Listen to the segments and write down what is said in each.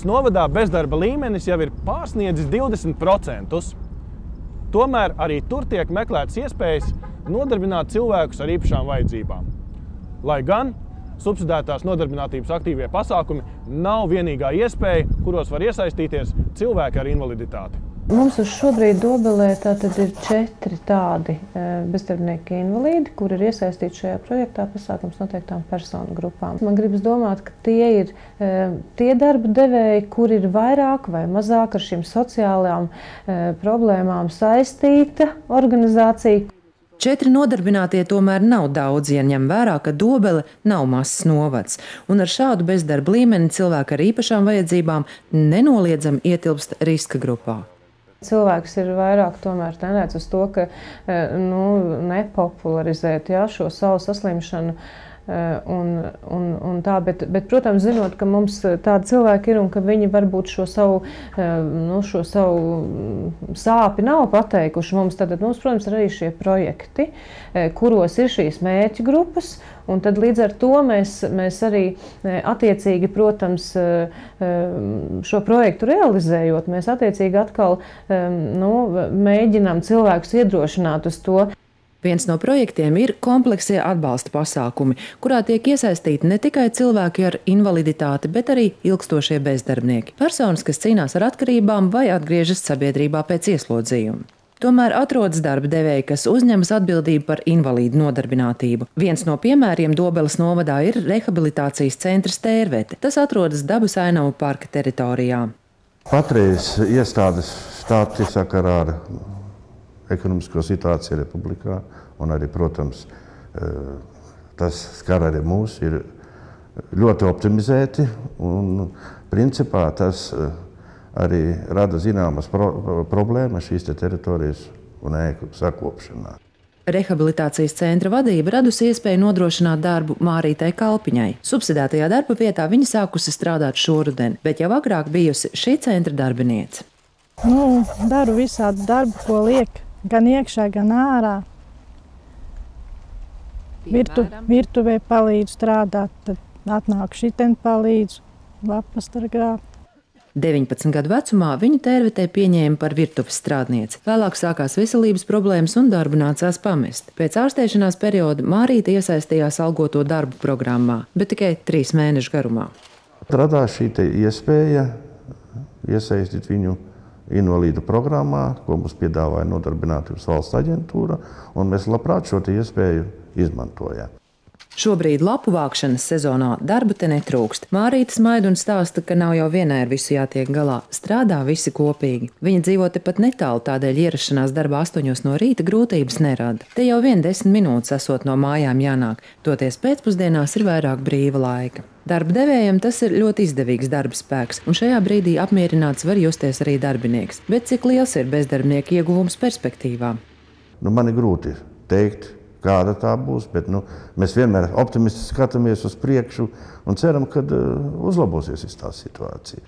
Dobels novadā bezdarba līmenis jau ir pārsniedzis 20%. Tomēr arī tur tiek meklētas iespējas nodarbināt cilvēkus ar īpašām vajadzībām. Lai gan subsidētās nodarbinātības aktīvie pasākumi nav vienīgā iespēja, kuros var iesaistīties cilvēki ar invaliditāti. Mums uz šobrīd Dobelē tātad ir 4 tādi bezdarbnieki invalīdi, kuri ir iesaistīti šajā projektā pasākums noteiktām personu grupām. Man gribas domāt, ka tie ir tie darba devēji, kuri ir vairāk vai mazāk ar šīm sociālajām problēmām saistīta organizācija. 4 nodarbinātie tomēr nav daudz, ja ņem vērā, ka Dobele nav mazs novads. Un ar šādu bezdarba līmeni cilvēki ar īpašām vajadzībām nenoliedzami ietilpst riska grupā. Cilvēks ir vairāk tomēr tendēts uz to, ka nepopularizēt šo savu saslimšanu un tā, bet, protams, zinot, ka mums tādi cilvēki ir un ka viņi varbūt šo savu sāpi nav pateikuši mums, tad mums, protams, ir arī šie projekti, kuros ir šīs mērķu grupas, un tad līdz ar to mēs arī attiecīgi, protams, šo projektu realizējot, mēs attiecīgi atkal mēģinām cilvēkus iedrošināt uz to. Viens no projektiem ir kompleksie atbalsta pasākumi, kurā tiek iesaistīti ne tikai cilvēki ar invaliditāti, bet arī ilgstošie bezdarbnieki. Personas, kas cīnās ar atkarībām vai atgriežas sabiedrībā pēc ieslodzījuma. Tomēr atrodas darba devēji, kas uzņemas atbildību par invalīdu nodarbinātību. Viens no piemēriem Dobeles novadā ir rehabilitācijas centrs Tērvete. Tas atrodas Dabas ainavu parka teritorijā. Patreiz iestādes stāti sakarā ar ekonomisko situāciju republikā, un arī, protams, tas skar arī mūs, ir ļoti optimizēti, un principā tas arī rada zināmas problēmas šīs teritorijas un ēku sakopšanā. Rehabilitācijas centra vadība radusi iespēju nodrošināt darbu Mārītei Kalpiņai. Subsidētajā darba vietā viņa sākusi strādāt šoruden, bet jau agrāk bijusi šī centra darbiniece. Daru visādu darbu, ko liek. Gan iekšā, gan ārā. Virtuvē palīdzu strādāt, tad atnāk šitien palīdzu, lapas grābt. 19 gadu vecumā viņu Tērvetē pieņēma par virtuves strādnieci. Vēlāk sākās veselības problēmas un darbu nācās pamest. Pēc ārstēšanās perioda Mārīte iesaistījās algoto darbu programmā, bet tikai 3 mēnešu garumā. Radās šī iespēja iesaistīt viņu invalīdu programmā, ko mums piedāvāja Nodarbinātības valsts aģentūra, un mēs labprāt šo iespēju izmantojam. Šobrīd lapu vākšanas sezonā darba te netrūkst. Mārīte smaida un stāsta, ka nav jau vienai ar visu jātiek galā. Strādā visi kopīgi. Viņa dzīvo tepat netālu, tādēļ ierašanās darbā 8 no rīta grūtības nerada. Te jau 10 minūtes esot no mājām jānāk, toties pēcpusdienās ir vairāk brīva laika. Darba devējiem tas ir ļoti izdevīgs darba spēks, un šajā brīdī apmierināts var justies arī darbinieks. Bet cik liels ir bezdarbnieka ieguvums perspektīvā? Man ir grūti teikt, kāda tā būs, bet mēs vienmēr optimistiski skatāmies uz priekšu un ceram, ka uzlabosies tā situācija.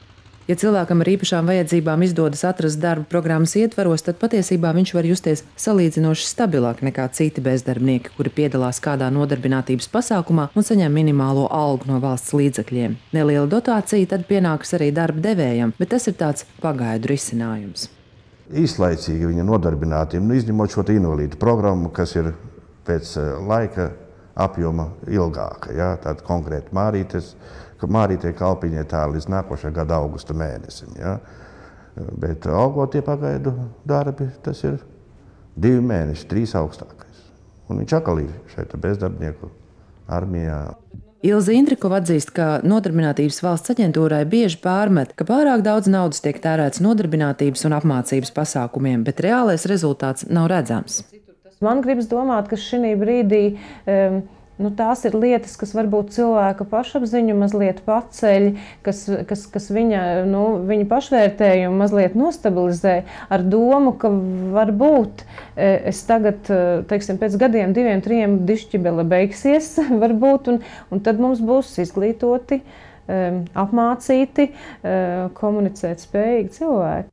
Ja cilvēkam ar īpašām vajadzībām izdodas atrast darba programmas ietvaros, tad patiesībā viņš var justies salīdzinoši stabilāk nekā citi bezdarbnieki, kuri piedalās kādā nodarbinātības pasākumā un saņem minimālo algu no valsts līdzekļiem. Neliela dotācija tad pienākas arī darba devējam, bet tas ir tāds pagaidu risinājums. Īslaicīgi viņa nodarbinātiem, izņemot šo invalīdu programmu, kas ir pēc laika apjoma ilgāka, tāda konkrēti Mārītei Kalpiņai tā līdz nākošā gada augusta mēnesim. Bet algotie pagaidu darbi, tas ir 2 mēneši, 3 augstākais. Un viņš atkal ir šeit bezdarbnieku armijā. Ilze Indrikova atzīst, ka Nodarbinātības valsts aģentūrai bieži pārmet, ka pārāk daudz naudas tiek tērēts nodarbinātības un apmācības pasākumiem, bet reālais rezultāts nav redzams. Man gribas domāt, ka šī brīdī tās ir lietas, kas varbūt cilvēka pašapziņu mazliet paceļ, kas viņa pašvērtējumu mazliet nostabilizē ar domu, ka varbūt es tagad, teiksim, pēc gadiem 2, 3 dišķibele beigsies, varbūt, un tad mums būs izglītoti, apmācīti, komunicēt spējīgi cilvēki.